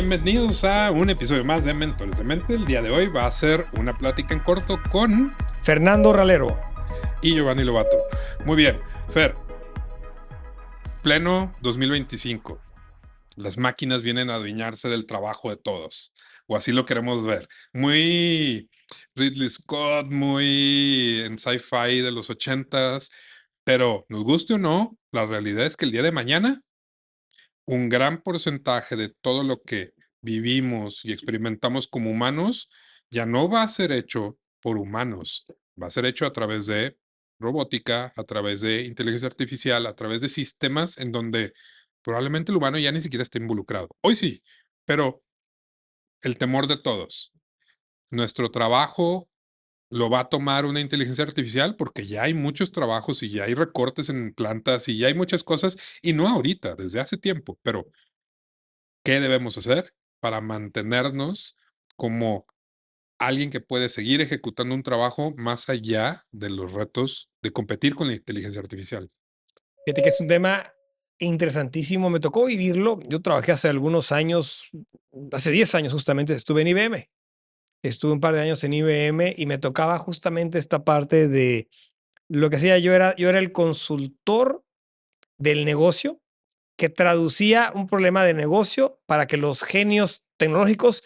Bienvenidos a un episodio más de Mentores de Mente. El día de hoy va a ser una plática en corto con Fernando Ralero y Giovanni Lobato. Muy bien, Fer, pleno 2025. Las máquinas vienen a adueñarse del trabajo de todos, o así lo queremos ver. Muy Ridley Scott, muy en sci-fi de los 80s, pero nos guste o no, la realidad es que el día de mañana un gran porcentaje de todo lo que vivimos y experimentamos como humanos ya no va a ser hecho por humanos, va a ser hecho a través de robótica, a través de inteligencia artificial, a través de sistemas en donde probablemente el humano ya ni siquiera esté involucrado. Hoy sí, pero el temor de todos, nuestro trabajo lo va a tomar una inteligencia artificial porque ya hay muchos trabajos y ya hay recortes en plantas y ya hay muchas cosas, y no ahorita, desde hace tiempo, pero ¿qué debemos hacer para mantenernos como alguien que puede seguir ejecutando un trabajo más allá de los retos de competir con la inteligencia artificial? Fíjate que es un tema interesantísimo, me tocó vivirlo. Yo trabajé hace algunos años, hace 10 años justamente, estuve en IBM. Estuve un par de años en IBM y me tocaba justamente esta parte de lo que hacía yo era el consultor del negocio que traducía un problema de negocio para que los genios tecnológicos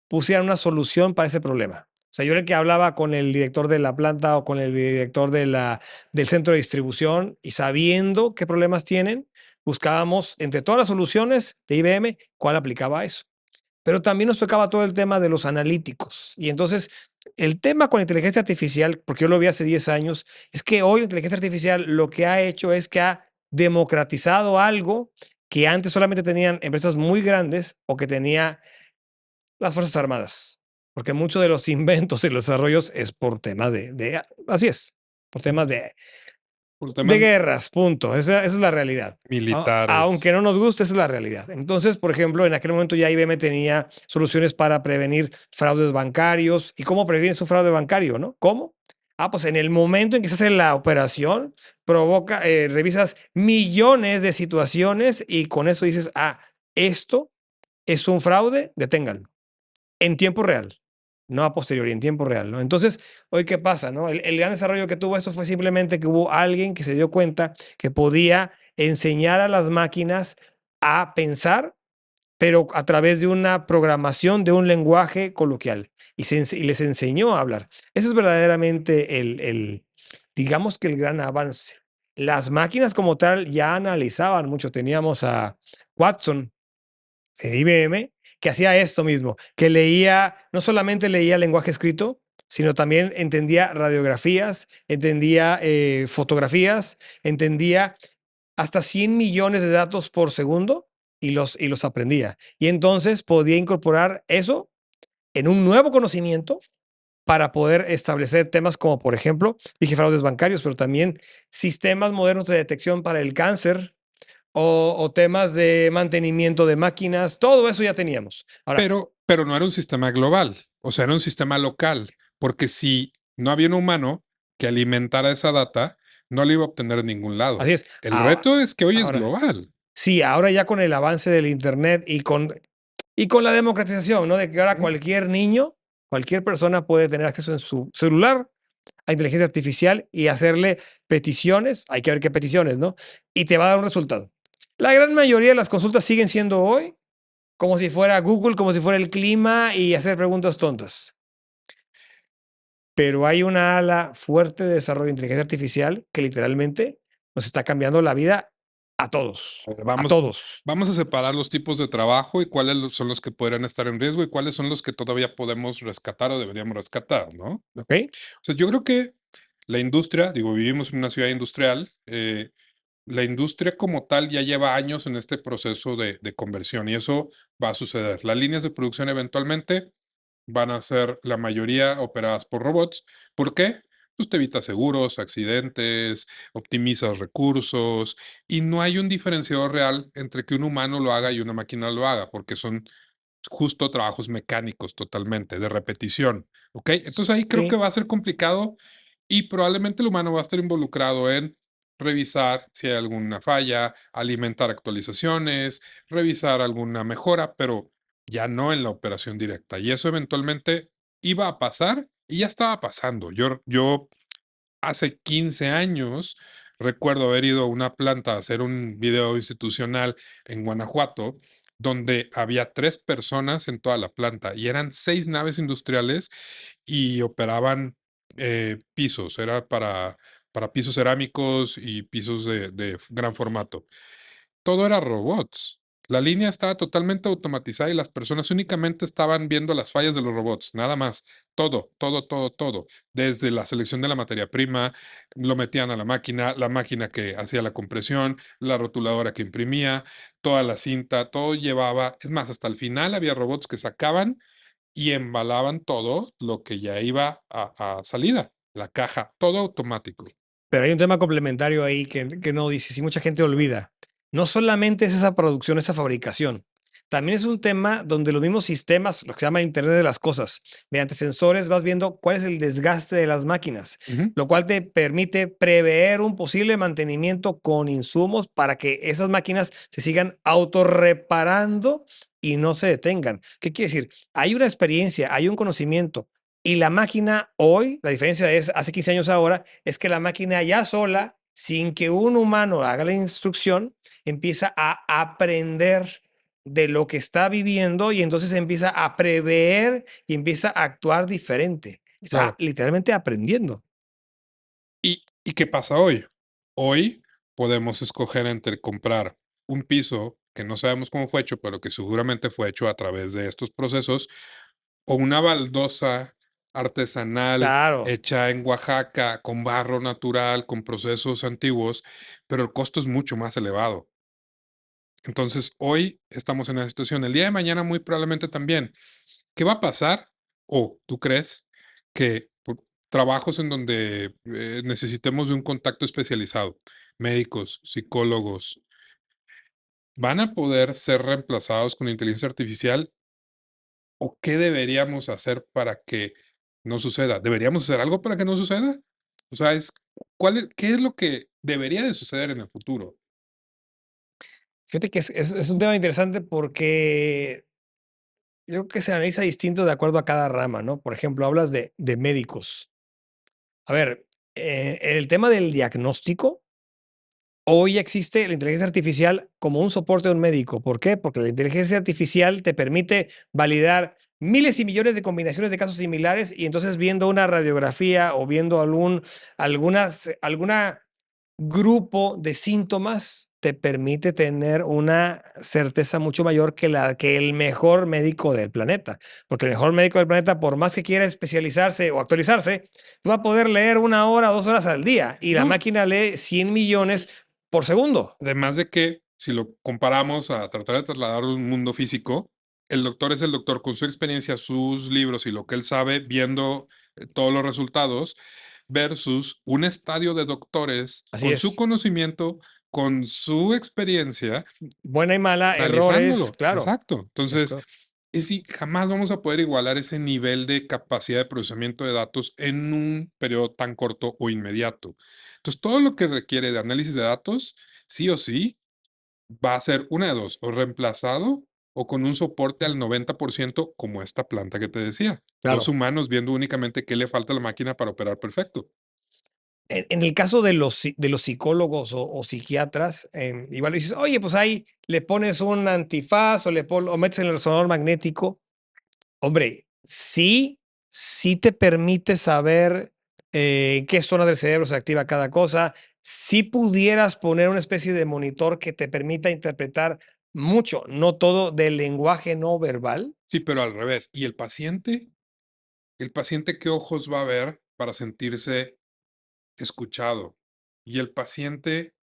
pusieran una solución para ese problema. O sea, yo era el que hablaba con el director de la planta o con el director del centro de distribución y sabiendo qué problemas tienen, buscábamos entre todas las soluciones de IBM cuál aplicaba a eso. Pero también nos tocaba todo el tema de los analíticos. Y entonces, el tema con la inteligencia artificial, porque yo lo vi hace 10 años, es que hoy la inteligencia artificial lo que ha hecho es que ha democratizado algo que antes solamente tenían empresas muy grandes o que tenía las Fuerzas Armadas. Porque muchos de los inventos y los desarrollos es por temas así es, por temas Por de temas guerras, punto. Esa es la realidad. Aunque militares. no nos guste, esa es la realidad. Entonces, por ejemplo, en aquel momento ya IBM tenía soluciones para prevenir fraudes bancarios. ¿Y cómo prevenir un fraude bancario, no? ¿Cómo? Pues en el momento en que se hace la operación, revisas millones de situaciones y con eso dices, esto es un fraude, deténganlo. En tiempo real, no a posteriori, en tiempo real, ¿no? Entonces, hoy, ¿qué pasa, no? El gran desarrollo que tuvo esto fue simplemente que hubo alguien que se dio cuenta que podía enseñar a las máquinas a pensar, pero a través de una programación de un lenguaje coloquial, y les enseñó a hablar. Eso es verdaderamente digamos que el gran avance. Las máquinas como tal ya analizaban mucho. Teníamos a Watson, de IBM, que hacía esto mismo, que leía, no solamente leía lenguaje escrito, sino también entendía radiografías, entendía fotografías, entendía hasta 100 millones de datos por segundo y los aprendía. Y entonces podía incorporar eso en un nuevo conocimiento para poder establecer temas como, por ejemplo, dije fraudes bancarios, pero también sistemas modernos de detección para el cáncer, o temas de mantenimiento de máquinas, todo eso ya teníamos. Ahora, Pero no era un sistema global, o sea, era un sistema local, porque si no había un humano que alimentara esa data, no la iba a obtener en ningún lado. así es. El reto es que hoy es Ahora, global. sí, ahora ya con el avance del Internet y con la democratización, ¿no? De que ahora Ujú. cualquier niño, cualquier persona puede tener acceso en su celular a inteligencia artificial y hacerle peticiones, hay que ver qué peticiones, ¿no? Y te va a dar un resultado. La gran mayoría de las consultas siguen siendo hoy como si fuera Google, como si fuera el clima y hacer preguntas tontas. Pero hay una ala fuerte de desarrollo de inteligencia artificial que literalmente nos está cambiando la vida a todos, A ver, a vamos, todos. vamos a separar los tipos de trabajo y cuáles son los que podrían estar en riesgo y cuáles son los que todavía podemos rescatar o deberíamos rescatar, ¿no? O ¿Ok? sea, yo creo que la industria, digo, vivimos en una ciudad industrial, la industria como tal ya lleva años en este proceso de conversión y eso va a suceder. Las líneas de producción eventualmente van a ser la mayoría operadas por robots. ¿Por qué? Pues te evitas seguros, accidentes, optimizas recursos y no hay un diferenciador real entre que un humano lo haga y una máquina lo haga, porque son justo trabajos mecánicos totalmente, de repetición. ¿Ok? Entonces ahí creo que Sí, va a ser complicado y probablemente el humano va a estar involucrado en revisar si hay alguna falla, alimentar actualizaciones, revisar alguna mejora, pero ya no en la operación directa. Y eso eventualmente iba a pasar y ya estaba pasando. Yo hace 15 años recuerdo haber ido a una planta a hacer un video institucional en Guanajuato, donde había 3 personas en toda la planta y eran 6 naves industriales y operaban, pisos, era para pisos cerámicos y pisos de gran formato. Todo era robots. La línea estaba totalmente automatizada y las personas únicamente estaban viendo las fallas de los robots, nada más. Todo, todo, todo, todo. Desde la selección de la materia prima, lo metían a la máquina que hacía la compresión, la rotuladora que imprimía, toda la cinta, todo llevaba, es más, hasta el final había robots que sacaban y embalaban todo lo que ya iba a salida, la caja, todo automático. Pero hay un tema complementario ahí que no dices y mucha gente olvida. No solamente es esa producción, esa fabricación. También es un tema donde los mismos sistemas, lo que se llama Internet de las cosas, mediante sensores vas viendo cuál es el desgaste de las máquinas, Ujú. lo cual te permite prever un posible mantenimiento con insumos para que esas máquinas se sigan autorreparando y no se detengan. ¿Qué quiere decir? Hay una experiencia, hay un conocimiento, y la máquina hoy, la diferencia es hace 15 años ahora, es que la máquina ya sola, sin que un humano haga la instrucción, empieza a aprender de lo que está viviendo y entonces empieza a prever y empieza a actuar diferente. Está Claro. literalmente aprendiendo. ¿Y qué pasa hoy? Hoy podemos escoger entre comprar un piso que no sabemos cómo fue hecho, pero que seguramente fue hecho a través de estos procesos, o una baldosa artesanal Claro. hecha en Oaxaca con barro natural, con procesos antiguos, pero el costo es mucho más elevado. Entonces, hoy estamos en esa situación. El día de mañana muy probablemente también. ¿Qué va a pasar? ¿O tú crees que trabajos en donde necesitemos de un contacto especializado, médicos, psicólogos, van a poder ser reemplazados con inteligencia artificial? ¿O qué deberíamos hacer para que no suceda? ¿Deberíamos hacer algo para que no suceda? O sea, ¿qué es lo que debería de suceder en el futuro? Fíjate que es un tema interesante porque yo creo que se analiza distinto de acuerdo a cada rama, ¿no? Por ejemplo, hablas de médicos. A ver, en el tema del diagnóstico, hoy existe la inteligencia artificial como un soporte de un médico. ¿Por qué? Porque la inteligencia artificial te permite validar miles y millones de combinaciones de casos similares y entonces viendo una radiografía o viendo alguna grupo de síntomas te permite tener una certeza mucho mayor que el mejor médico del planeta. Porque el mejor médico del planeta, por más que quiera especializarse o actualizarse, va a poder leer 1 hora, 2 horas al día y la No, máquina lee 100 millones por segundo. además de que, si lo comparamos a tratar de trasladarlo a un mundo físico, el doctor es el doctor con su experiencia, sus libros y lo que él sabe, viendo todos los resultados, versus un estadio de doctores Así con su es. conocimiento, con su experiencia, Buena y mala, errores, analizándolo. claro. Exacto. Es Entonces, correcto. es si jamás vamos a poder igualar ese nivel de capacidad de procesamiento de datos en un periodo tan corto o inmediato. Entonces, todo lo que requiere de análisis de datos, sí o sí, va a ser una de dos, o reemplazado o con un soporte al 90% como esta planta que te decía. Dos Claro. humanos viendo únicamente qué le falta a la máquina para operar perfecto. En el caso de los psicólogos o psiquiatras, igual le dices, oye, pues ahí le pones un antifaz o metes en el resonador magnético. Hombre, sí, sí te permite saber en qué zona del cerebro se activa cada cosa. Si pudieras poner una especie de monitor que te permita interpretar mucho, no todo, del lenguaje no verbal. Sí, pero al revés. ¿Y el paciente? ¿El paciente qué ojos va a ver para sentirse escuchado? Y el paciente,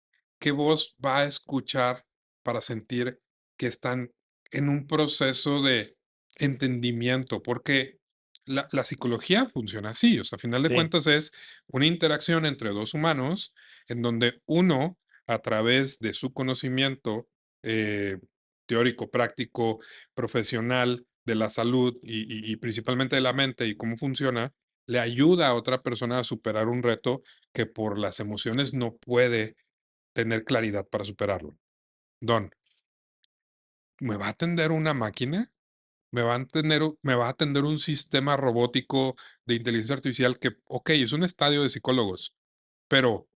¿qué voz va a escuchar para sentir que están en un proceso de entendimiento? Porque la psicología funciona así, o sea, a final de Sí. cuentas es una interacción entre dos humanos en donde uno, a través de su conocimiento eh, teórico, práctico, profesional de la salud y principalmente de la mente y cómo funciona, le ayuda a otra persona a superar un reto que por las emociones no puede tener claridad para superarlo. Don, ¿me va a atender una máquina? me va a atender un sistema robótico de inteligencia artificial que, okey, es un estadio de psicólogos, pero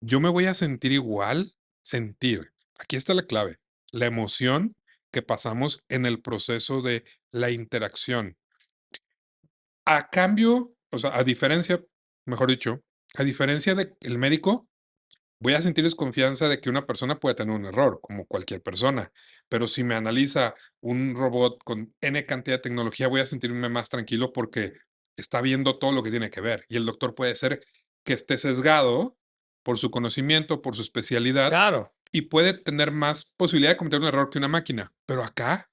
yo me voy a sentir igual, sentir. Aquí está la clave, la emoción que pasamos en el proceso de la interacción. A cambio, o sea, a diferencia, mejor dicho, a diferencia de el médico, voy a sentir desconfianza de que una persona puede tener un error, como cualquier persona, pero si me analiza un robot con N cantidad de tecnología, voy a sentirme más tranquilo porque está viendo todo lo que tiene que ver. Y el doctor puede ser que esté sesgado por su conocimiento, por su especialidad, Claro. y puede tener más posibilidad de cometer un error que una máquina. Pero acá,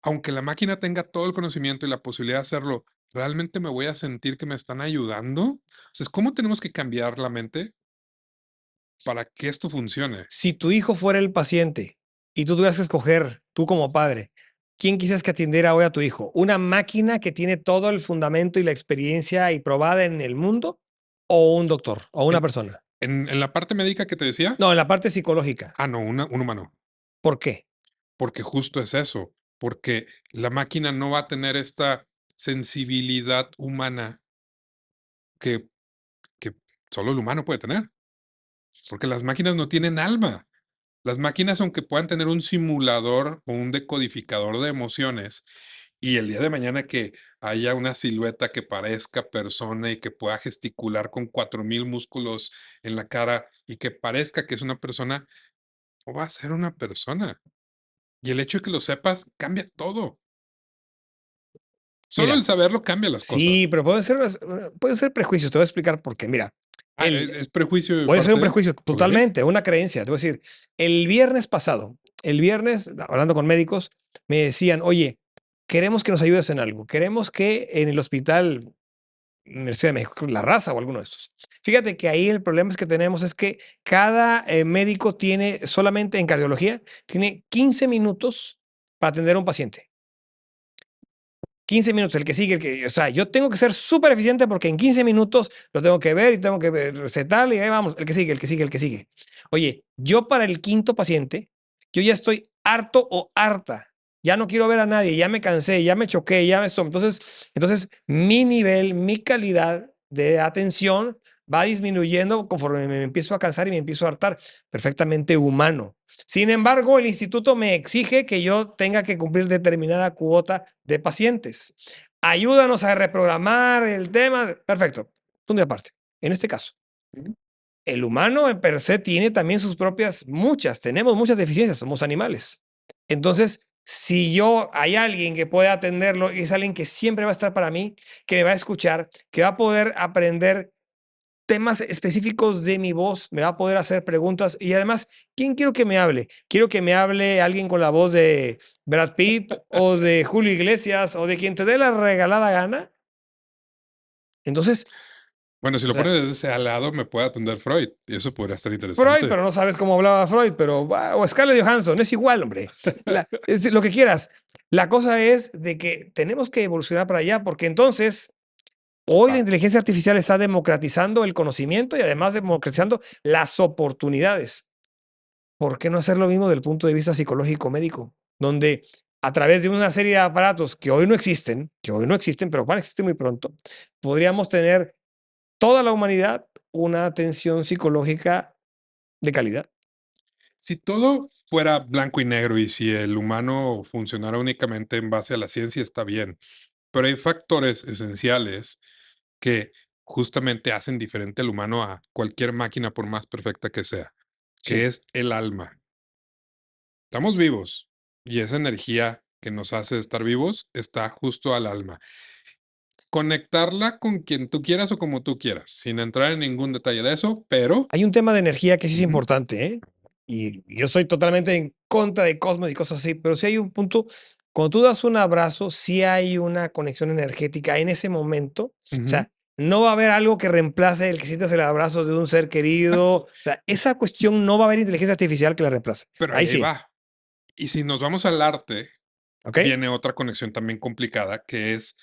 aunque la máquina tenga todo el conocimiento y la posibilidad de hacerlo, ¿realmente me voy a sentir que me están ayudando? O sea, es cómo tenemos que cambiar la mente para que esto funcione. Si tu hijo fuera el paciente y tú tuvieras que escoger, tú como padre, ¿quién quisieras que atendiera hoy a tu hijo? ¿Una máquina que tiene todo el fundamento y la experiencia y probada en el mundo? ¿O un doctor? ¿O una En persona? en la parte médica que te decía, No, en la parte psicológica. no, una un humano, ¿Por qué? porque justo es eso, porque la máquina no va a tener esta sensibilidad humana que que solo el humano puede tener, porque las máquinas no tienen alma. Las máquinas, aunque puedan tener un simulador o un decodificador de emociones, y el día de mañana que haya una silueta que parezca persona y que pueda gesticular con 4000 músculos en la cara y que parezca que es una persona, no va a ser una persona. Y el hecho de que lo sepas cambia todo. Solo el Mira, saberlo cambia las sí, cosas. pero pueden ser prejuicios. Te voy a explicar por qué. Mira, Es prejuicio de puede ser un parte, prejuicio okey. totalmente, una creencia. Te voy a decir, el viernes pasado, el viernes, hablando con médicos, me decían, oye, queremos que nos ayudes en algo. Queremos que en el hospital Universidad de México, La Raza o alguno de estos. Fíjate que ahí el problema es que tenemos es que cada médico tiene solamente en cardiología, tiene 15 minutos para atender a un paciente. 15 minutos, el que sigue, o sea, yo tengo que ser súper eficiente porque en 15 minutos lo tengo que ver y tengo que recetarle y ahí vamos, el que sigue, el que sigue, el que sigue. Oye, yo para el quinto paciente, yo ya estoy harto o harta. Ya no quiero ver a nadie, ya me cansé, ya me choqué, ya esto. Entonces, mi nivel, mi calidad de atención va disminuyendo conforme me empiezo a cansar y me empiezo a hartar. Perfectamente humano. Sin embargo, el instituto me exige que yo tenga que cumplir determinada cuota de pacientes. Ayúdanos a reprogramar el tema. Perfecto. Punto de aparte. En este caso, Ujú. el humano en per se tiene también sus propias, tenemos muchas deficiencias, somos animales. Entonces, si yo hay alguien que puede atenderlo y es alguien que siempre va a estar para mí, que me va a escuchar, que va a poder aprender temas específicos de mi voz, me va a poder hacer preguntas y además, ¿quién quiero que me hable? Quiero que me hable alguien con la voz de Brad Pitt o de Julio Iglesias o de quien te dé la regalada gana. Entonces, Bueno, si o lo sea, pones desde ese lado, me puede atender Freud, y eso podría estar Freud, interesante. pero no sabes cómo hablaba Freud, pero o Scarlett Johansson, es igual, hombre. Es lo que quieras. La cosa es de que tenemos que evolucionar para allá porque entonces hoy la Ah, inteligencia artificial está democratizando el conocimiento y además democratizando las oportunidades. ¿Por qué no hacer lo mismo del punto de vista psicológico médico? Donde a través de una serie de aparatos que hoy no existen, pero van a existir muy pronto, podríamos tener toda la humanidad una atención psicológica de calidad. si todo fuera blanco y negro y si el humano funcionara únicamente en base a la ciencia, está bien, pero hay factores esenciales que justamente hacen diferente al humano a cualquier máquina, por más perfecta que sea, que Sí. es el alma. Estamos vivos y esa energía que nos hace estar vivos está justo al alma. Conectarla con quien tú quieras o como tú quieras, sin entrar en ningún detalle de eso, pero Hay un tema de energía que sí es ujú, importante, ¿eh? Y yo soy totalmente en contra de Cosmos y cosas así, pero sí hay un punto, cuando tú das un abrazo, sí hay una conexión energética en ese momento. O ujú, sea, no va a haber algo que reemplace el que sientas el abrazo de un ser querido. O sea, esa cuestión no va a haber inteligencia artificial que la reemplace. pero Ahí ahí sí, va. Y si nos vamos al arte, ¿ok? viene otra conexión también complicada, que es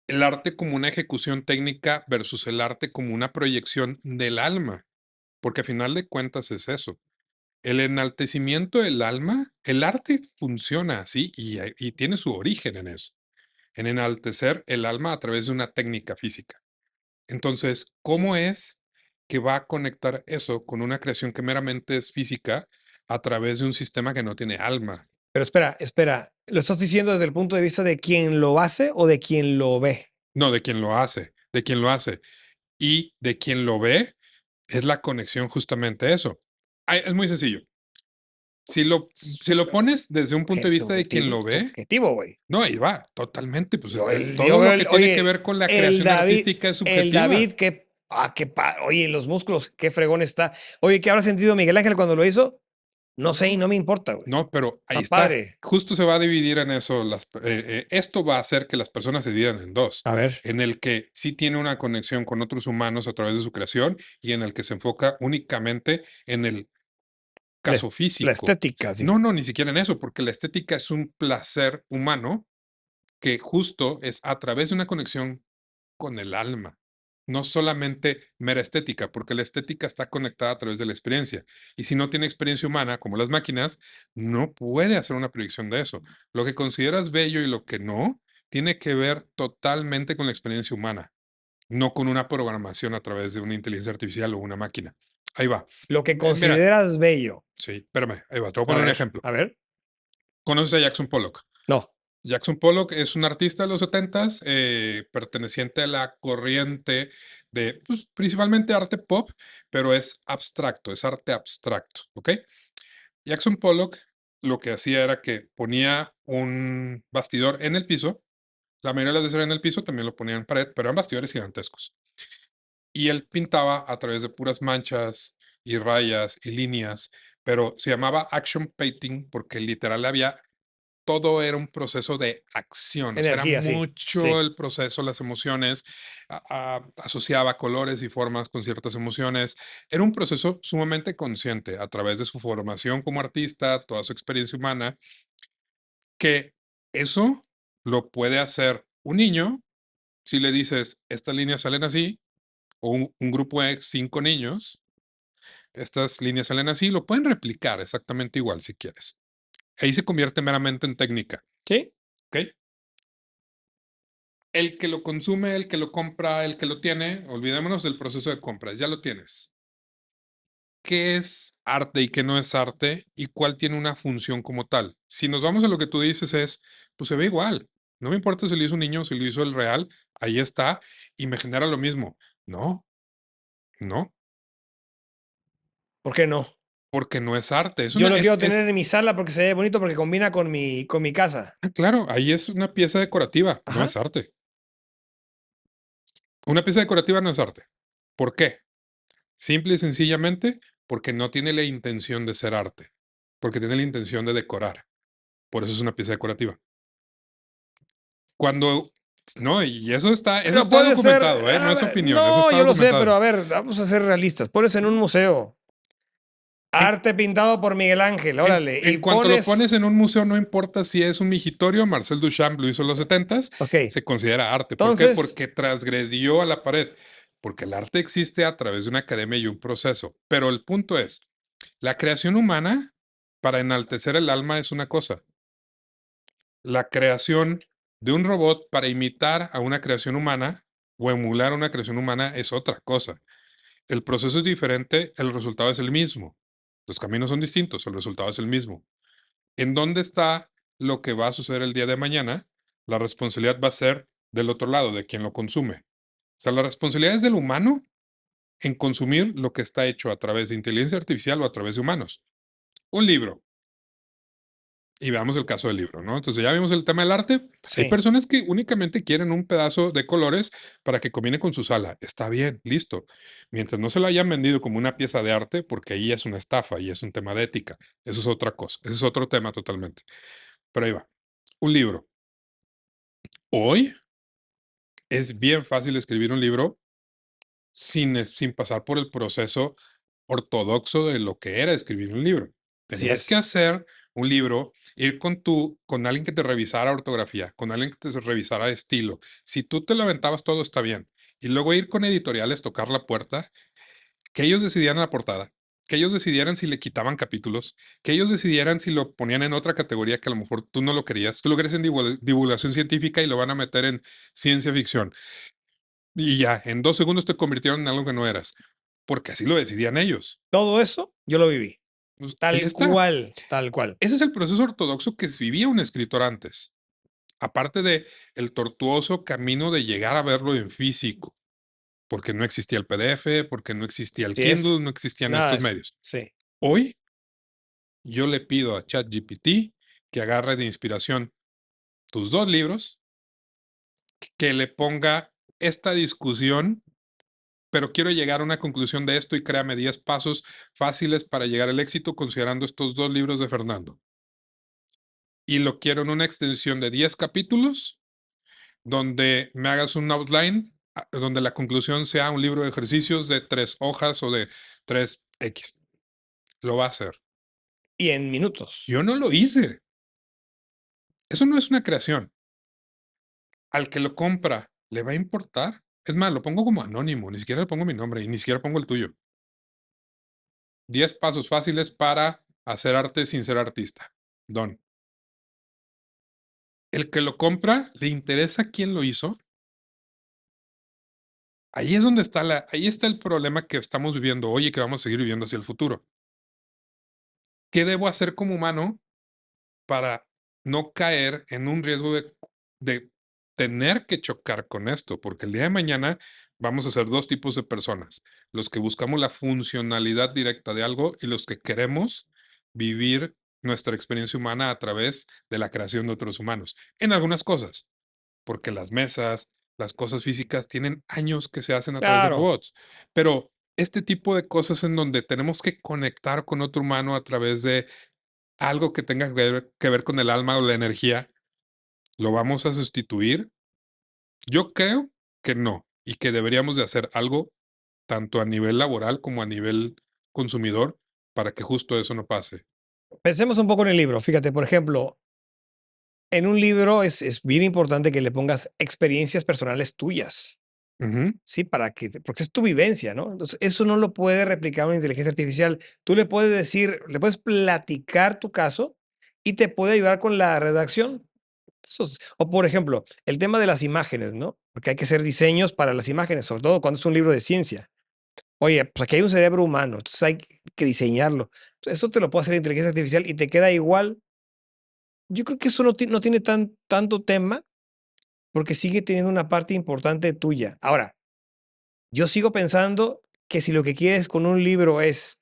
el arte como una ejecución técnica versus el arte como una proyección del alma, porque a final de cuentas es eso. El enaltecimiento del alma, el arte funciona así y tiene su origen en eso, en enaltecer el alma a través de una técnica física. Entonces, ¿cómo es que va a conectar eso con una creación que meramente es física a través de un sistema que no tiene alma? Pero espera, espera, ¿lo estás diciendo desde el punto de vista de quien lo hace o de quien lo ve? No, de quien lo hace, de quien lo hace. Y de quien lo ve es la conexión justamente a eso. Es muy sencillo. Si lo pones desde un punto de vista de quien lo ve, Subjetivo, güey. no, ahí va, totalmente. Pues Yo todo veo lo que tiene que oye, ver con la creación artística es El subjetiva. David, oye, los músculos, qué fregón está. Oye, ¿qué habrá sentido Miguel Ángel cuando lo hizo? No sé y no me importa, güey. No, pero ahí Está está. padre. Justo se va a dividir en eso. Esto va a hacer que las personas se dividan en dos. A ver, En el que sí tiene una conexión con otros humanos a través de su creación y en el que se enfoca únicamente en el la, caso la físico. estética, No, dices. no, ni siquiera en eso, porque la estética es un placer humano que justo es a través de una conexión con el alma. No solamente mera estética, porque la estética está conectada a través de la experiencia. Y si no tiene experiencia humana, como las máquinas, no puede hacer una predicción de eso. Lo que consideras bello y lo que no, tiene que ver totalmente con la experiencia humana, no con una programación a través de una inteligencia artificial o una máquina. Ahí va. Lo que Mira, consideras bello. sí, espérame, ahí va. Te voy a poner un ejemplo. A ver. ¿Conoces a Jackson Pollock? No, Jackson Pollock es un artista de los 70s, perteneciente a la corriente de, pues, principalmente arte pop, pero es abstracto, es arte abstracto, ¿ok? Jackson Pollock lo que hacía era que ponía un bastidor en el piso, la mayoría de las veces era en el piso, también lo ponía en pared, pero eran bastidores gigantescos. Y él pintaba a través de puras manchas y rayas y líneas, pero se llamaba action painting porque literal había todo era un proceso de acción, o sea, era energía, sí. mucho Sí. el proceso, las emociones, asociaba colores y formas con ciertas emociones. Era un proceso sumamente consciente a través de su formación como artista, toda su experiencia humana, que eso lo puede hacer un niño si le dices, estas líneas salen así, o un grupo de 5 niños, estas líneas salen así, lo pueden replicar exactamente igual si quieres. Ahí se convierte meramente en técnica, Sí. ¿ok? El que lo consume, el que lo compra, el que lo tiene, olvidémonos del proceso de compras, ya lo tienes. ¿Qué es arte y qué no es arte? ¿Y cuál tiene una función como tal? Si nos vamos a lo que tú dices es, pues se ve igual. No me importa si lo hizo un niño o si lo hizo el real, ahí está y me genera lo mismo. No, no, ¿Por qué no? porque no es arte. Yo lo quiero tener en mi sala porque se ve bonito, porque combina con mi casa. Claro, ahí es una pieza decorativa, no Ajá. es arte. Una pieza decorativa no es arte. ¿Por qué? Simple y sencillamente porque no tiene la intención de ser arte, porque tiene la intención de decorar. Por eso es una pieza decorativa. Cuando no, y eso Pero está puede ser, documentado, ¿eh? No a es ver, opinión, eso no, está yo lo sé, pero documentado. a ver, vamos a ser realistas. Pones en un museo En arte pintado por Miguel Ángel, órale, y en cuanto lo pones pones, en un museo, no importa si es un migitorio, Marcel Duchamp lo hizo en los 70s, ok, se considera arte. ¿Por qué? entonces, Porque transgredió a la pared, porque el arte existe a través de una academia y un proceso. Pero el punto es, la creación humana para enaltecer el alma es una cosa. La creación de un robot para imitar a una creación humana o emular una creación humana es otra cosa. El proceso es diferente, el resultado es el mismo. Los caminos son distintos, el resultado es el mismo. ¿En dónde está lo que va a suceder el día de mañana? La responsabilidad va a ser del otro lado, de quien lo consume. O sea, la responsabilidad es del humano en consumir lo que está hecho a través de inteligencia artificial o a través de humanos. Un libro, y veamos el caso del libro, ¿no? Entonces ya vimos el tema del arte. Hay sí. personas que únicamente quieren un pedazo de colores para que combine con su sala. Está bien, listo. Mientras no se lo hayan vendido como una pieza de arte, porque ahí es una estafa y es un tema de ética. Eso es otra cosa. Ese es otro tema totalmente. Pero ahí va. Un libro. Hoy es bien fácil escribir un libro sin pasar por el proceso ortodoxo de lo que era escribir un libro. Así Tenías que es. hacer un libro, ir con alguien que te revisara ortografía, con alguien que te revisara estilo. Si tú te lo aventabas, todo está bien. Y luego ir con editoriales, tocar la puerta, que ellos decidieran la portada, que ellos decidieran si le quitaban capítulos, que ellos decidieran si lo ponían en otra categoría que a lo mejor tú no lo querías. Tú lo querías en divulgación científica y lo van a meter en ciencia ficción. Y ya, en 2 segundos te convirtieron en algo que no eras, porque así lo decidían ellos. Todo eso yo lo viví, Pues, ahí tal está. cual, tal cual. Ese es el proceso ortodoxo que vivía un escritor antes. Aparte de el tortuoso camino de llegar a verlo en físico, porque no existía el PDF, porque no existía el Sí Kindle, es, no existían nada de estos eso, medios. sí. Hoy yo le pido a ChatGPT que agarre de inspiración tus 2 libros, que le ponga esta discusión, pero quiero llegar a una conclusión de esto y créame 10 pasos fáciles para llegar al éxito considerando estos 2 libros de Fernando. Y lo quiero en una extensión de 10 capítulos donde me hagas un outline, donde la conclusión sea un libro de ejercicios de 3 hojas o de 3x. Lo va a hacer. Y en minutos. Yo no lo hice. Eso no es una creación. Al que lo compra, ¿le va a importar? Es más, lo pongo como anónimo, ni siquiera le pongo mi nombre y ni siquiera pongo el tuyo. 10 pasos fáciles para hacer arte sin ser artista. Don. El que lo compra, ¿le interesa quién lo hizo? Ahí es donde está ahí está el problema que estamos viviendo hoy y que vamos a seguir viviendo hacia el futuro. ¿Qué debo hacer como humano para no caer en un riesgo de tener que chocar con esto? Porque el día de mañana vamos a ser 2 tipos de personas, los que buscamos la funcionalidad directa de algo y los que queremos vivir nuestra experiencia humana a través de la creación de otros humanos, en algunas cosas, porque las mesas, las cosas físicas tienen años que se hacen a través de Claro, robots, pero este tipo de cosas en donde tenemos que conectar con otro humano a través de algo que tenga que ver con el alma o la energía, ¿lo vamos a sustituir? Yo creo que no, y que deberíamos de hacer algo tanto a nivel laboral como a nivel consumidor para que justo eso no pase. pensemos un poco en el libro. Fíjate, por ejemplo, en un libro es bien importante que le pongas experiencias personales tuyas, Ujú, ¿sí? Porque es tu vivencia, ¿no? Entonces, eso no lo puede replicar una inteligencia artificial. Tú le puedes decir, le puedes platicar tu caso y te puede ayudar con la redacción. O, por ejemplo, el tema de las imágenes, ¿no? Porque hay que hacer diseños para las imágenes, sobre todo cuando es un libro de ciencia. Oye, pues aquí hay un cerebro humano, entonces hay que diseñarlo. Eso te lo puede hacer la inteligencia artificial y te queda igual. Yo creo que eso no tiene tanto tema porque sigue teniendo una parte importante tuya. Ahora, yo sigo pensando que si lo que quieres con un libro es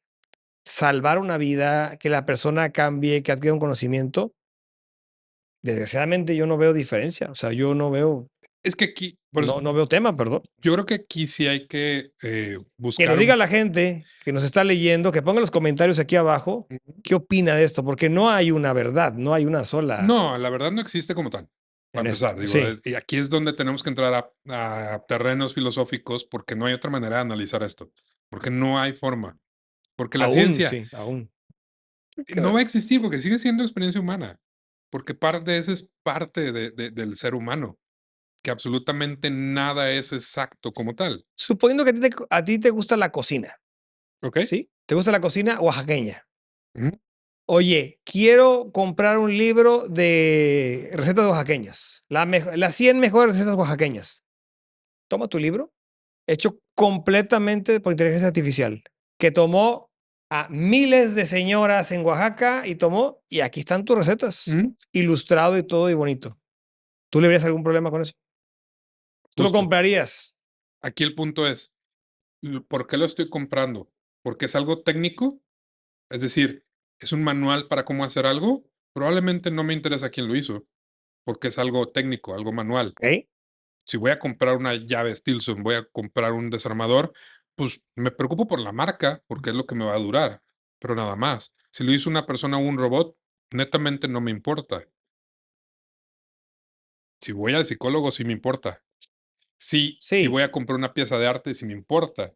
salvar una vida, que la persona cambie, que adquiera un conocimiento, desgraciadamente yo no veo diferencia. O sea, yo no veo, es que aquí, por eso, no veo tema, perdón. yo creo que aquí sí hay que, Que nos buscar diga un la gente que nos está leyendo, que ponga en los comentarios aquí abajo ujú. qué opina de esto, porque no hay una verdad, no hay una sola No, la verdad no existe como tal, para en esto. empezar, digo, Sí, y aquí es donde tenemos que entrar a terrenos filosóficos, porque no hay otra manera de analizar esto, porque no hay forma, porque la aún, ciencia sí, aún. no va Creo. a existir, porque sigue siendo experiencia humana, porque parte de eso es parte del ser humano, que absolutamente nada es exacto como tal, Suponiendo que a ti te gusta la cocina, ¿ok? ¿sí? ¿Te gusta la cocina oaxaqueña? Ujú, Oye, quiero comprar un libro de recetas oaxaqueñas, las 100 mejores recetas oaxaqueñas. Toma tu libro, hecho completamente por inteligencia artificial, que tomó a miles de señoras en Oaxaca y aquí están tus recetas, ujú, ilustrado y todo y bonito. ¿Tú le verías algún problema con eso? ¿Tú lo justo. comprarías? Aquí el punto es, ¿por qué lo estoy comprando? ¿Porque es algo técnico? Es decir, ¿es un manual para cómo hacer algo? Probablemente no me interesa quién lo hizo, porque es algo técnico, algo manual. ¿Ok? Si voy a comprar una llave Stilson, voy a comprar un desarmador, pues me preocupo por la marca, porque es lo que me va a durar, pero nada más. Si lo hizo una persona o un robot, netamente no me importa. Si voy al psicólogo, sí me importa. Si Sí, voy a comprar una pieza de arte, sí me importa.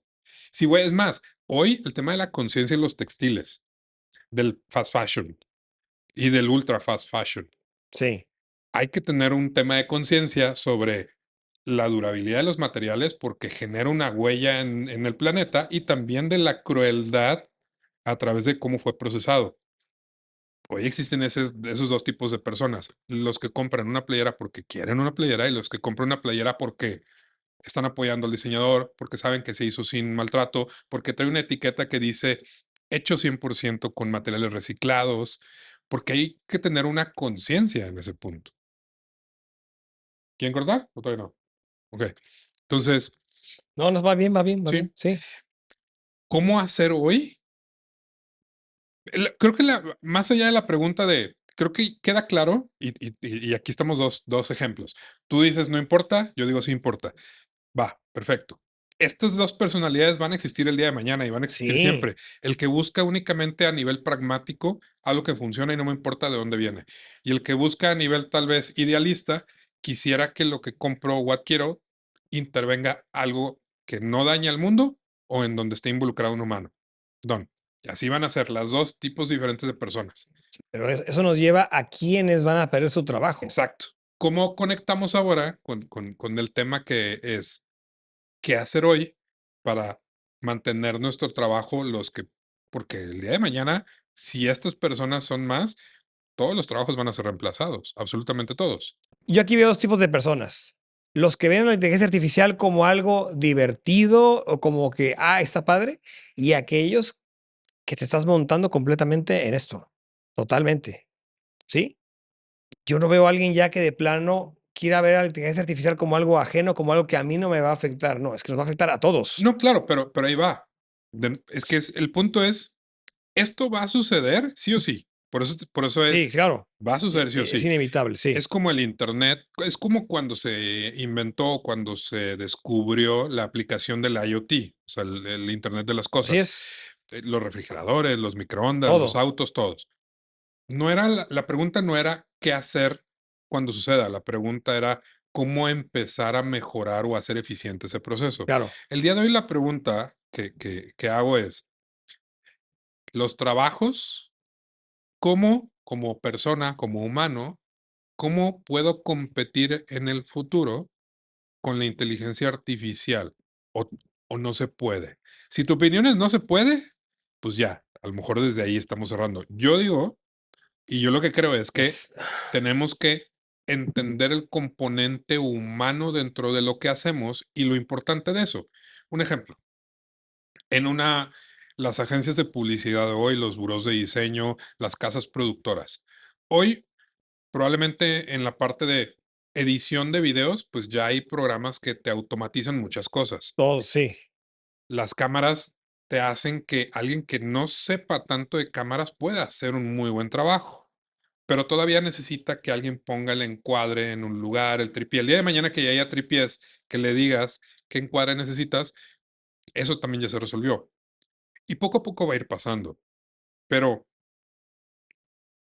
Si voy, es más, hoy el tema de la conciencia en los textiles, del fast fashion y del ultra fast fashion. sí. Hay que tener un tema de conciencia sobre la durabilidad de los materiales porque genera una huella en el planeta y también de la crueldad a través de cómo fue procesado. Hoy existen esos 2 tipos de personas, los que compran una playera porque quieren una playera y los que compran una playera porque están apoyando al diseñador, porque saben que se hizo sin maltrato, porque trae una etiqueta que dice hecho 100% con materiales reciclados, porque hay que tener una conciencia en ese punto. ¿Quieren cortar o todavía no? Okey. Entonces, No, nos va bien, va bien, va sí, bien. Sí, ¿cómo hacer hoy? Creo que más allá de la pregunta de creo que queda claro, y aquí estamos dos ejemplos. Tú dices: "No importa", yo digo: "Sí importa". Va, perfecto. Estas 2 personalidades van a existir el día de mañana y van a existir sí, siempre. El que busca únicamente a nivel pragmático algo que funciona y no me importa de dónde viene. Y el que busca a nivel tal vez idealista, quisiera que lo que compro o adquiero intervenga algo que no dañe al mundo o en donde esté involucrado un humano. Don. Y así van a ser las 2 tipos diferentes de personas. pero eso nos lleva a quienes van a perder su trabajo. Exacto. ¿Cómo conectamos ahora con el tema que es qué hacer hoy para mantener nuestro trabajo, porque el día de mañana, si estas personas son más, todos los trabajos van a ser reemplazados, absolutamente todos. Yo aquí veo 2 tipos de personas. Los que ven a la inteligencia artificial como algo divertido o como que, está padre, y aquellos que te estás montando completamente en esto, totalmente, ¿sí? Yo no veo a alguien ya que de plano quiera ver a la inteligencia artificial como algo ajeno, como algo que a mí no me va a afectar. No, es que nos va a afectar a todos. No, claro, pero ahí va. Es que el punto es, esto va a suceder sí o sí. Por eso Sí, es, claro, va a suceder sí o es sí. inevitable, sí. Es como el Internet, es como cuando se inventó, cuando se descubrió la aplicación del IoT, o sea, el Internet de las Así cosas. es, Los refrigeradores, los microondas, los todo, autos, todos. No era la pregunta no era qué hacer cuando suceda, la pregunta era cómo empezar a mejorar o hacer eficiente ese proceso. claro. El día de hoy la pregunta que hago es, los trabajos, ¿cómo como persona, como humano, cómo puedo competir en el futuro con la inteligencia artificial? ¿O o no se puede? Si tu opinión es no se puede, pues ya, a lo mejor desde ahí estamos cerrando. Yo digo, y yo lo que creo es que Es tenemos que entender el componente humano dentro de lo que hacemos y lo importante de eso. Un ejemplo, en las agencias de publicidad de hoy, los burós de diseño, las casas productoras. Hoy, probablemente en la parte de edición de videos, pues ya hay programas que te automatizan muchas cosas. todo, sí. Las cámaras te hacen que alguien que no sepa tanto de cámaras pueda hacer un muy buen trabajo. Pero todavía necesita que alguien ponga el encuadre en un lugar, el tripié. El día de mañana que ya haya tripiés, que le digas qué encuadre necesitas, eso también ya se resolvió. Y poco a poco va a ir pasando. Pero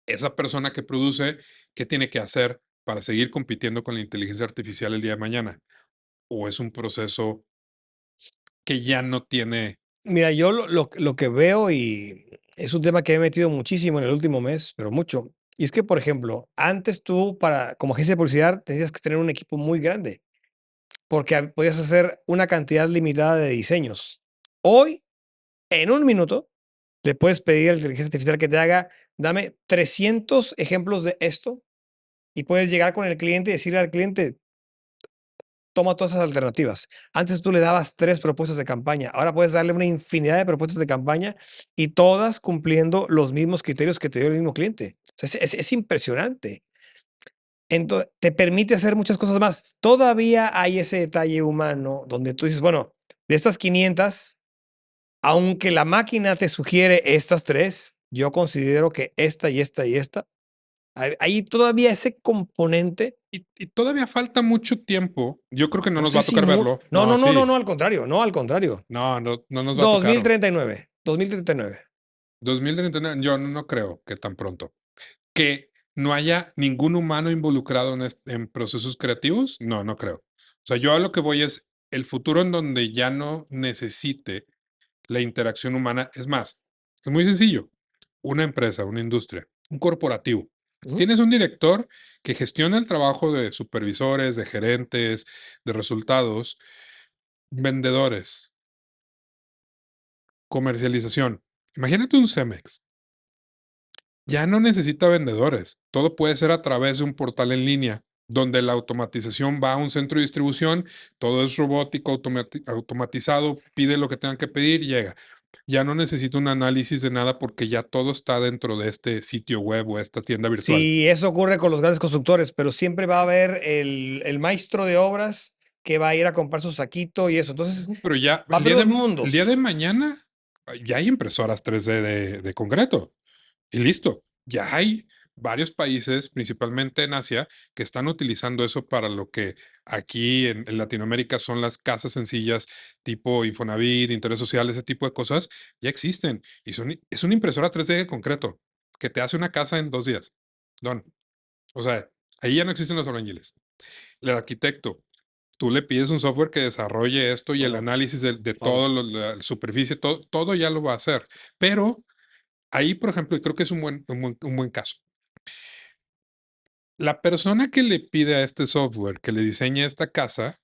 esa persona que produce, ¿qué tiene que hacer para seguir compitiendo con la inteligencia artificial el día de mañana? ¿O es un proceso que ya no tiene? Mira, yo lo que veo, y es un tema que he metido muchísimo en el último mes, pero mucho, y es que, por ejemplo, antes tú para como agencia de publicidad tenías que tener un equipo muy grande, porque podías hacer una cantidad limitada de diseños. Hoy, en un minuto, le puedes pedir a la inteligencia artificial que te haga, dame 300 ejemplos de esto, y puedes llegar con el cliente y decirle al cliente, toma todas esas alternativas. Antes tú le dabas 3 propuestas de campaña, ahora puedes darle una infinidad de propuestas de campaña y todas cumpliendo los mismos criterios que te dio el mismo cliente. O sea, es impresionante. Entonces, te permite hacer muchas cosas más. Todavía hay ese detalle humano donde tú dices, bueno, de estas 500, aunque la máquina te sugiere estas 3, yo considero que esta y esta y esta, hay todavía ese componente. Y todavía falta mucho tiempo. Yo creo que no No nos va sé a si tocar verlo. no, No, no, no, no, sí. no, al contrario, no, al contrario. No, no, no nos va a Dos mil tocar. treinta y nueve, 2039. 2039, yo no creo que tan pronto. ¿Que no haya ningún humano involucrado en procesos creativos? No, no creo. O sea, yo a lo que voy es el futuro en donde ya no necesite la interacción humana. Es más, es muy sencillo. Una empresa, una industria, un corporativo. Ujú, Tienes un director que gestiona el trabajo de supervisores, de gerentes, de resultados, vendedores, comercialización. Imagínate un Cemex. Ya no necesita vendedores. Todo puede ser a través de un portal en línea, donde la automatización va a un centro de distribución, todo es robótico, automatizado, pide lo que tengan que pedir, llega. Ya no necesito un análisis de nada porque ya todo está dentro de este sitio web o esta tienda virtual. Sí, eso ocurre con los grandes constructores, pero siempre va a haber el maestro de obras que va a ir a comprar su saquito y eso. Entonces, Pero ya va a haber 2 el día mundos. de mañana ya hay impresoras 3D de concreto. Y listo, ya hay varios países, principalmente en Asia, que están utilizando eso para lo que aquí en Latinoamérica son las casas sencillas, tipo Infonavit, interés social, ese tipo de cosas, ya existen. Y es una impresora 3D de concreto que te hace una casa en 2 días. Don. O sea, ahí ya no existen los albañiles. El arquitecto, tú le pides un software que desarrolle esto y el Todo, análisis de todo. todo, la superficie, todo ya lo va a hacer. Pero ahí, por ejemplo, y creo que es un buen caso. La persona que le pide a este software que le diseñe esta casa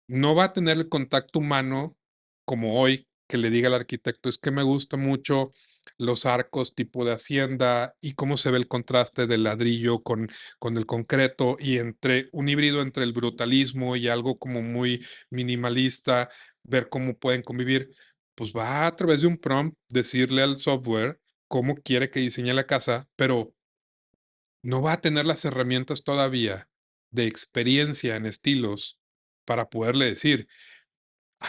no va a tener el contacto humano como hoy, que le diga al arquitecto, es que me gusta mucho los arcos tipo de hacienda y cómo se ve el contraste del ladrillo con el concreto y entre un híbrido entre el brutalismo y algo como muy minimalista, ver cómo pueden convivir. Pues va a través de un prompt decirle al software cómo quiere que diseñe la casa, pero no va a tener las herramientas todavía de experiencia en estilos para poderle decir,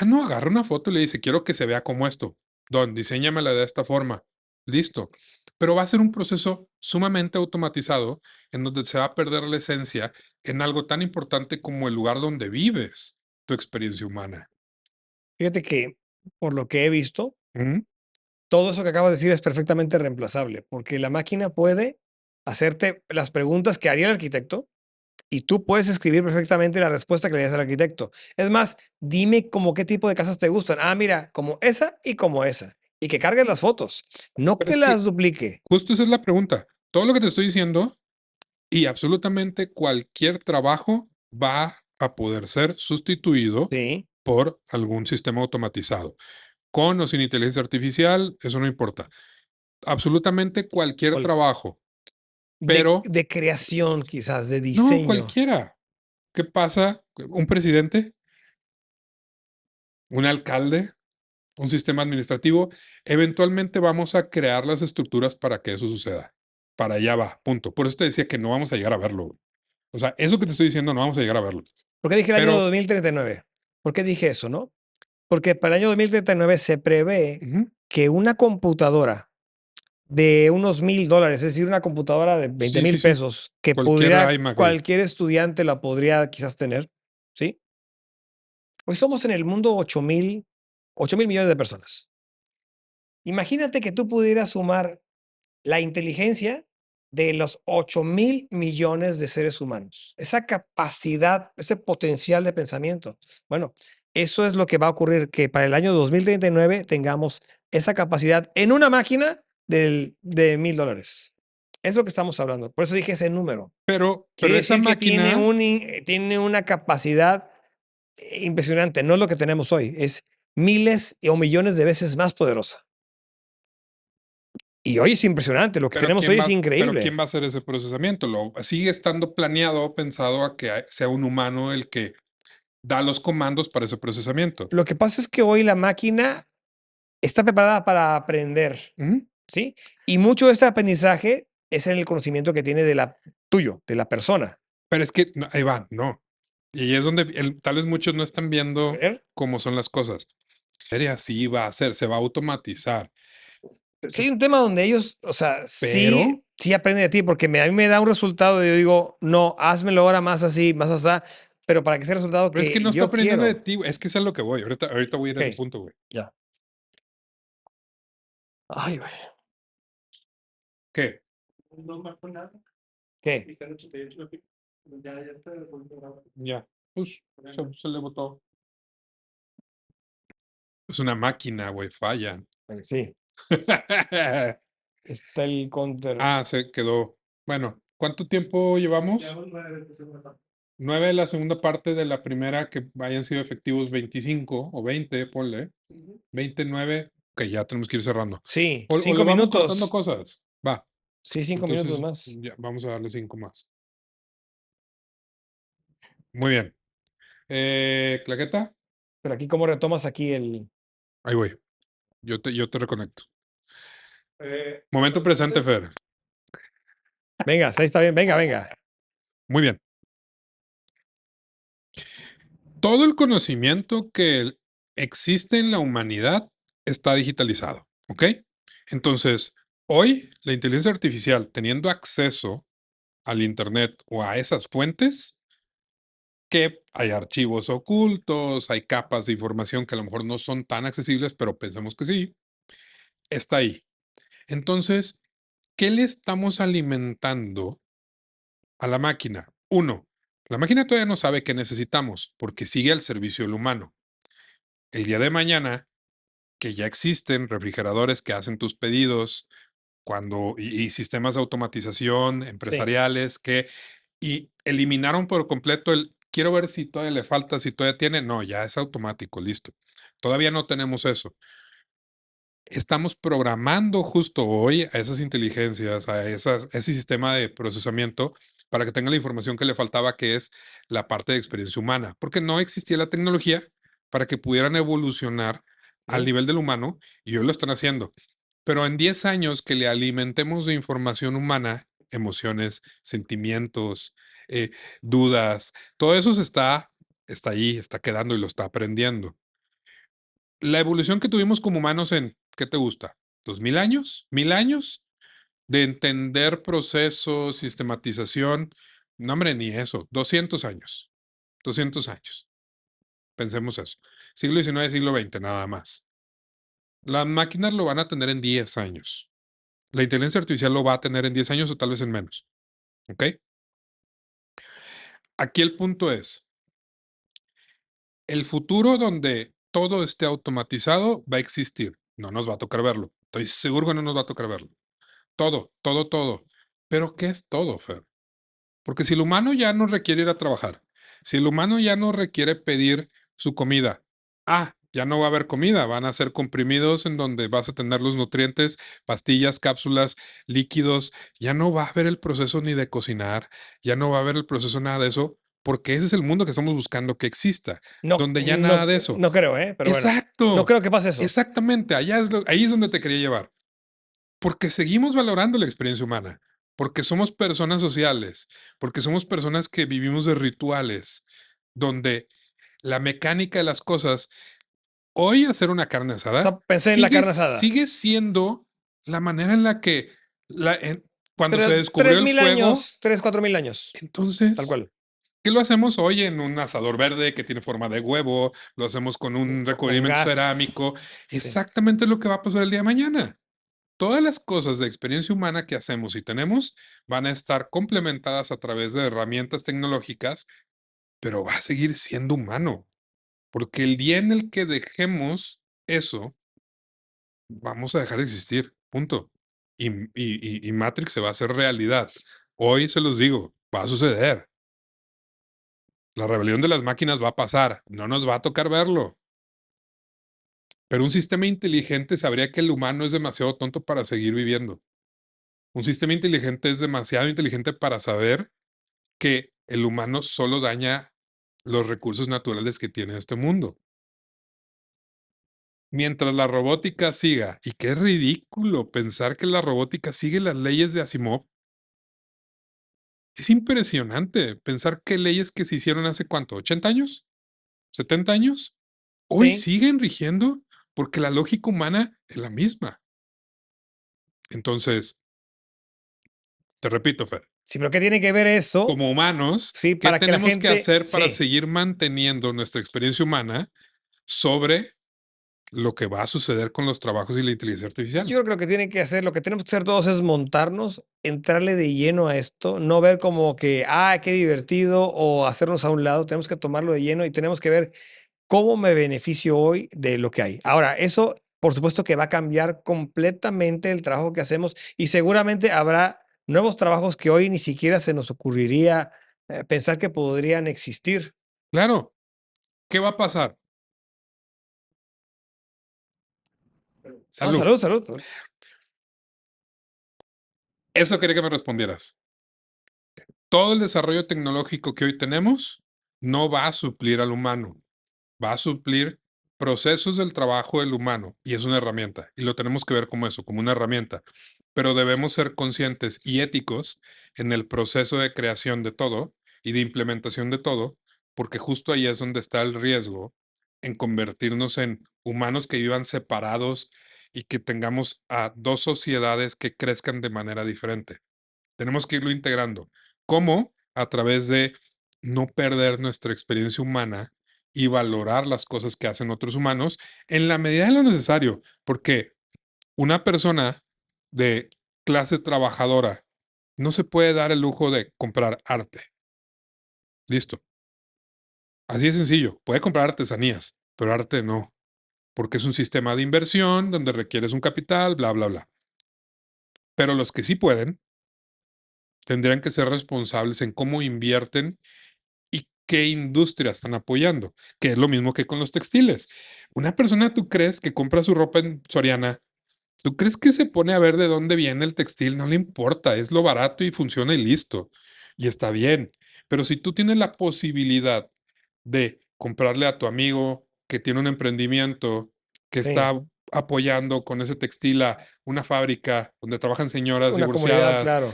no, agarra una foto y le dice, quiero que se vea como esto. Don, diséñamela de esta forma. Listo. Pero va a ser un proceso sumamente automatizado en donde se va a perder la esencia en algo tan importante como el lugar donde vives tu experiencia humana. Fíjate que, por lo que he visto, Ujú. todo eso que acabas de decir es perfectamente reemplazable, porque la máquina puede hacerte las preguntas que haría el arquitecto y tú puedes escribir perfectamente la respuesta que le das al arquitecto. Es más, dime como qué tipo de casas te gustan. Mira, como esa y como esa. Y que cargues las fotos, no Pero que es que las duplique. justo esa es la pregunta. Todo lo que te estoy diciendo y absolutamente cualquier trabajo va a poder ser sustituido Sí. por algún sistema automatizado. Con o sin inteligencia artificial, eso no importa. Absolutamente cualquier cual- trabajo, De, pero de creación, quizás, de no diseño. cualquiera. ¿Qué pasa? Un presidente, un alcalde, un sistema administrativo, eventualmente vamos a crear las estructuras para que eso suceda. Para allá va, punto. Por eso te decía que no vamos a llegar a verlo. O sea, eso que te estoy diciendo no vamos a llegar a verlo. ¿Por qué dije el año Pero 2039? ¿Por qué dije eso, no? Porque para el año 2039 se prevé ujú, que una computadora de unos $1,000, es decir, una computadora de veinte sí, sí, mil sí. pesos que Cualquier pudiera iMac, güey. cualquier estudiante la podría quizás tener, ¿sí? Hoy somos en el mundo 8,000 millones de personas. Imagínate que tú pudieras sumar la inteligencia de los 8,000 millones de seres humanos, esa capacidad, ese potencial de pensamiento. Bueno, eso es lo que va a ocurrir, que para el año 2039 tengamos esa capacidad en una máquina de $1,000. Es lo que estamos hablando. Por eso dije ese número. Pero Quiere esa decir que máquina, tiene una capacidad impresionante. No es lo que tenemos hoy, es miles o millones de veces más poderosa. Y hoy es impresionante, lo que pero tenemos hoy es quién increíble. va a hacer ese procesamiento? Sigue estando planeado, pensado a que sea un humano el que da los comandos para ese procesamiento. Lo que pasa es que hoy la máquina está preparada para aprender, Ujú. ¿sí? Y mucho de este aprendizaje es en el conocimiento que tiene de la tuyo, de la persona. Pero es que ahí va, no. Y ahí es donde tal vez muchos no están A viendo ver, cómo son las cosas. Sería así va a ser, se va a automatizar. si hay un tema donde ellos, o sea, Pero, sí aprenden de ti, porque a mí me da un resultado y yo digo, no, házmelo ahora más así, más así, pero para que sea el resultado pero es que no que está yo aprendiendo de quiero. ti, güey, es que es a lo que voy. Ahorita voy a ir a ese Ok, punto, güey. ya. Ay, güey. ¿Qué? ¿Qué? Ya, pues se le botó. Es una máquina, güey, falla. Sí, está el counter. Se quedó. Bueno, ¿cuánto tiempo llevamos? 9 de la segunda parte de la primera que hayan sido efectivos 25 o 20, ponle. 29. Ok, ya tenemos que ir cerrando. Sí, O le 5 vamos cortando minutos. cosas. Va. Sí, 5 minutos Entonces, más. ya, vamos a darle 5 más. Muy bien. Claqueta, Pero aquí, ¿cómo retomas aquí el ahí voy. Yo te reconecto. Momento presente, presente? Fer. Venga, ahí está bien. Venga, venga. Muy bien. Todo el conocimiento que existe en la humanidad está digitalizado, ¿ok? Entonces, hoy la inteligencia artificial, teniendo acceso al Internet o a esas fuentes, que hay archivos ocultos, hay capas de información que a lo mejor no son tan accesibles, pero pensamos que sí, está ahí. Entonces, ¿qué le estamos alimentando a la máquina? Uno, la máquina todavía no sabe qué necesitamos porque sigue al servicio del humano. El día de mañana, que ya existen refrigeradores que hacen tus pedidos, y sistemas de automatización Sí. empresariales que y eliminaron por completo el quiero ver si todavía le falta, si todavía tiene, no, ya es automático, listo. Todavía no tenemos eso. Estamos programando justo hoy a esas inteligencias, ese sistema de procesamiento para que tenga la información que le faltaba, que es la parte de experiencia humana, porque no existía la tecnología para que pudieran evolucionar al Sí. nivel del humano y hoy lo están haciendo. Pero en 10 años que le alimentemos de información humana, emociones, sentimientos, eh, dudas, todo eso está ahí, está quedando y lo está aprendiendo. La evolución que tuvimos como humanos en, ¿qué te gusta? ¿2000 años? ¿1000 años? De entender procesos, sistematización. No, hombre, ni eso. 200 años. 200 años. Pensemos eso. Siglo XIX, siglo XX, nada más. Las máquinas lo van a tener en 10 años. La inteligencia artificial lo va a tener en 10 años o tal vez en menos. ¿Ok? Aquí el punto es, el futuro donde todo esté automatizado va a existir. No nos va a tocar verlo. Estoy seguro que no nos va a tocar verlo. Todo, todo, todo. Pero ¿qué es todo, Fer? Porque si el humano ya no requiere ir a trabajar, si el humano ya no requiere pedir su comida, ya no va a haber comida, van a ser comprimidos en donde vas a tener los nutrientes, pastillas, cápsulas, líquidos, ya no va a haber el proceso ni de cocinar, ya no va a haber el proceso nada de eso, porque ese es el mundo que estamos buscando que exista, No, donde ya nada no, de eso. no creo, ¿eh? Pero bueno, no Exacto, creo que pase eso. exactamente, ahí es donde te quería llevar. Porque seguimos valorando la experiencia humana, porque somos personas sociales, porque somos personas que vivimos de rituales, donde la mecánica de las cosas, hoy hacer una carne asada No, pensé en la sigue, carne asada. sigue siendo la manera en la que cuando se Pero descubrió tres el mil fuego, años, 3, 4 mil años, tal entonces, cual. ¿qué lo hacemos hoy en un asador verde que tiene forma de huevo? Lo hacemos con un Con recubrimiento gas. cerámico. Sí. Exactamente lo que va a pasar el día de mañana. Todas las cosas de experiencia humana que hacemos y tenemos van a estar complementadas a través de herramientas tecnológicas, pero va a seguir siendo humano, porque el día en el que dejemos eso, vamos a dejar de existir, punto. Y Matrix se va a hacer realidad. Hoy se los digo, va a suceder. La rebelión de las máquinas va a pasar, no nos va a tocar verlo. Pero un sistema inteligente sabría que el humano es demasiado tonto para seguir viviendo. Un sistema inteligente es demasiado inteligente para saber que el humano solo daña los recursos naturales que tiene este mundo. Mientras la robótica siga, y qué ridículo pensar que la robótica sigue las leyes de Asimov, es impresionante pensar que leyes que se hicieron hace cuánto, 80 años, 70 años, hoy Sí, siguen rigiendo porque la lógica humana es la misma. Entonces, te repito, Fer, sí, pero ¿qué tiene que ver eso? como humanos, Sí, ¿qué para que la tenemos que gente, hacer para sí. seguir manteniendo nuestra experiencia humana sobre lo que va a suceder con los trabajos y la inteligencia artificial? Yo creo que lo que tienen que hacer, lo que tenemos que hacer todos es montarnos, entrarle de lleno a esto, no ver como que, qué divertido o hacernos a un lado, tenemos que tomarlo de lleno y tenemos que ver cómo me beneficio hoy de lo que hay. Ahora, eso, por supuesto que va a cambiar completamente el trabajo que hacemos y seguramente habrá nuevos trabajos que hoy ni siquiera se nos ocurriría pensar que podrían existir. Claro, ¿qué va a pasar? No, Salud. salud, salud, salud. Eso quería que me respondieras. Todo el desarrollo tecnológico que hoy tenemos no va a suplir al humano, va a suplir procesos del trabajo del humano y es una herramienta y lo tenemos que ver como eso, como una herramienta. Pero debemos ser conscientes y éticos en el proceso de creación de todo y de implementación de todo, porque justo ahí es donde está el riesgo en convertirnos en humanos que vivan separados y que tengamos a dos sociedades que crezcan de manera diferente. Tenemos que irlo integrando. ¿Cómo? A través de no perder nuestra experiencia humana y valorar las cosas que hacen otros humanos en la medida de lo necesario, porque una persona de clase trabajadora no se puede dar el lujo de comprar arte. Listo. Así de sencillo. Puede comprar artesanías, pero arte no, porque es un sistema de inversión donde requieres un capital, bla, bla, bla. Pero los que sí pueden tendrían que ser responsables en cómo invierten y qué industria están apoyando, que es lo mismo que con los textiles. Una persona, ¿tú crees que compra su ropa en Soriana? ¿Tú crees que se pone a ver de dónde viene el textil? No le importa, es lo barato y funciona y listo. Y está bien. Pero si tú tienes la posibilidad de comprarle a tu amigo que tiene un emprendimiento, que Sí, está apoyando con ese textil a una fábrica donde trabajan señoras una comunidad, divorciadas, claro.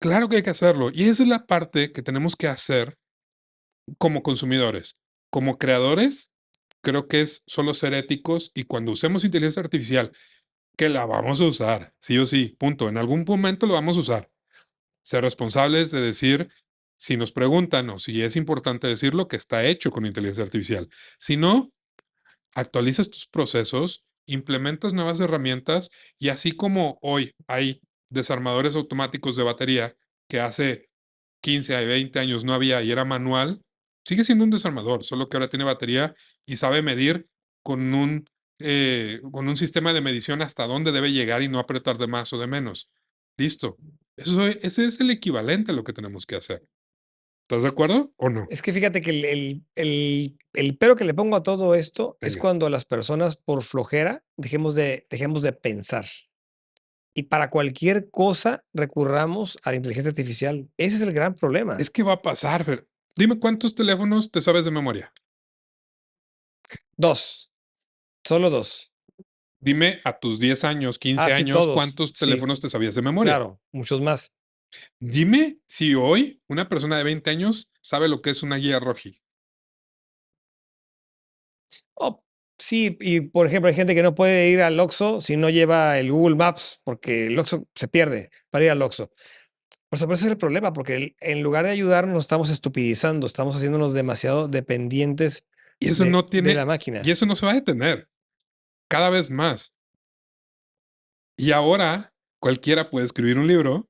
claro que hay que hacerlo. Y esa es la parte que tenemos que hacer como consumidores. Como creadores, creo que es solo ser éticos y cuando usemos inteligencia artificial, que la vamos a usar, sí o sí, punto. En algún momento lo vamos a usar. Ser responsables de decir, si nos preguntan o si es importante decirlo, que está hecho con inteligencia artificial. Si no, actualizas tus procesos, implementas nuevas herramientas y así como hoy hay desarmadores automáticos de batería que hace 15 a 20 años no había y era manual, sigue siendo un desarmador, solo que ahora tiene batería y sabe medir con un sistema de medición hasta dónde debe llegar y no apretar de más o de menos. Listo. Ese es el equivalente a lo que tenemos que hacer. ¿Estás de acuerdo o no? Es que fíjate que el pero que le pongo a todo esto es Venga. cuando las personas por flojera dejemos de pensar. Y para cualquier cosa recurramos a la inteligencia artificial. Ese es el gran problema. Es que va a pasar, Fer. Dime cuántos teléfonos te sabes de memoria. 2, solo 2. Dime a tus 10 años, Ah, 15 sí, años, todos. cuántos Sí, teléfonos te sabías de memoria. claro, muchos más. Dime si hoy una persona de 20 años sabe lo que es una guía roji. Oh, sí, y por ejemplo, hay gente que no puede ir al Oxxo si no lleva el Google Maps, porque el Oxxo se pierde para ir al Oxxo. Por eso ese es el problema, porque en lugar de ayudarnos, nos estamos estupidizando, estamos haciéndonos demasiado dependientes Y eso de no de la tiene, y máquina. eso no se va a detener cada vez más. Y ahora cualquiera puede escribir un libro.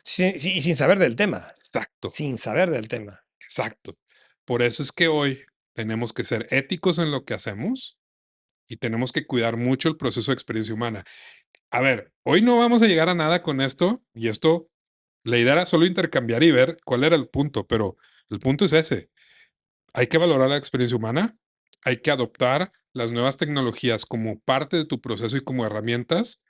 Y sin saber del tema, Exacto, sin saber del tema. exacto. Por eso es que hoy tenemos que ser éticos en lo que hacemos y tenemos que cuidar mucho el proceso de experiencia humana. A ver, hoy no vamos a llegar a nada con esto y esto, la idea era solo intercambiar y ver cuál era el punto, pero el punto es ese. Hay que valorar la experiencia humana, hay que adoptar las nuevas tecnologías como parte de tu proceso y como herramientas,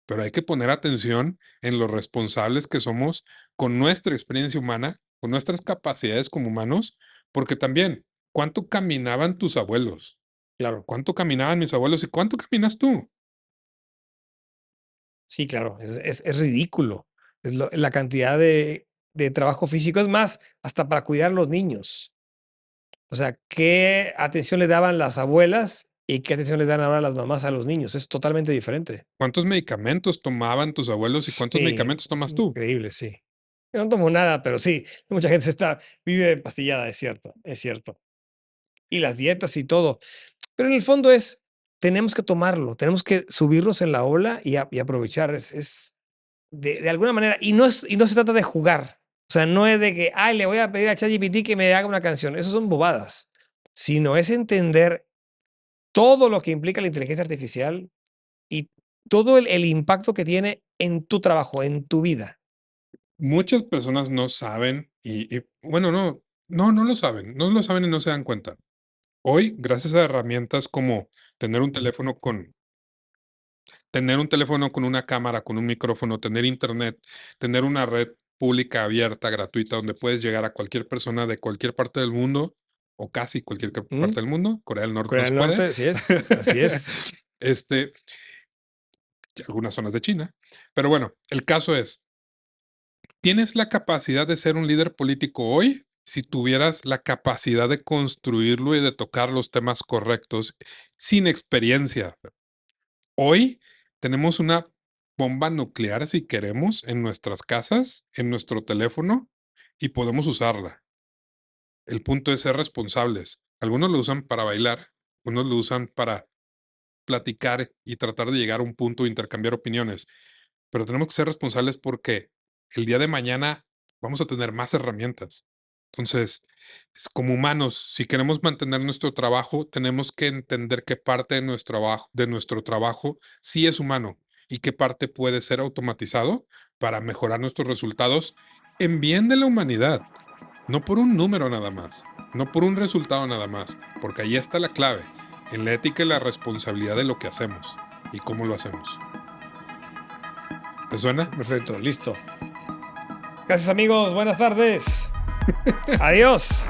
pero hay que poner atención en lo responsables que somos con nuestra experiencia humana, con nuestras capacidades como humanos, porque también, ¿cuánto caminaban tus abuelos? Claro, ¿Cuánto caminaban mis abuelos y cuánto caminas tú? sí, claro, es ridículo. La cantidad de trabajo físico. Es más, hasta para cuidar a los niños. O sea, qué atención le daban las abuelas y qué atención le dan ahora las mamás a los niños. Es totalmente diferente. ¿Cuántos medicamentos tomaban tus abuelos y cuántos Sí, medicamentos es tomas tú? increíble, sí. Yo no tomo nada, pero sí, mucha gente vive pastillada, es cierto, es cierto. Y las dietas y todo. Pero en el fondo tenemos que tomarlo, tenemos que subirnos en la ola y aprovechar. Es de alguna manera, y no se trata de jugar. O sea, no es de que, ay, le voy a pedir a ChatGPT que me haga una canción. Eso son bobadas. Sino es entender todo lo que implica la inteligencia artificial y todo el impacto que tiene en tu trabajo, en tu vida. Muchas personas no saben bueno, no lo saben, no lo saben y no se dan cuenta. Hoy, gracias a herramientas como tener un teléfono con Tener un teléfono con una cámara, con un micrófono, tener internet, tener una red pública abierta, gratuita, donde puedes llegar a cualquier persona de cualquier parte del mundo, o casi cualquier Mm, parte del mundo. Corea del Norte no Corea se del puede. Norte, así es. Este, y algunas zonas de China. Pero bueno, el caso es, ¿tienes la capacidad de ser un líder político hoy? Si tuvieras la capacidad de construirlo y de tocar los temas correctos sin experiencia. Hoy tenemos una bomba nuclear, si queremos, en nuestras casas, en nuestro teléfono, y podemos usarla. El punto es ser responsables. Algunos lo usan para bailar, unos lo usan para platicar y tratar de llegar a un punto de intercambiar opiniones. Pero tenemos que ser responsables porque el día de mañana vamos a tener más herramientas. Entonces, como humanos, si queremos mantener nuestro trabajo, tenemos que entender qué parte de nuestro trabajo sí es humano y qué parte puede ser automatizado para mejorar nuestros resultados en bien de la humanidad, no por un número nada más, no por un resultado nada más, porque ahí está la clave, en la ética y la responsabilidad de lo que hacemos y cómo lo hacemos. ¿Te suena? Perfecto, listo. Gracias amigos, buenas tardes. Adiós.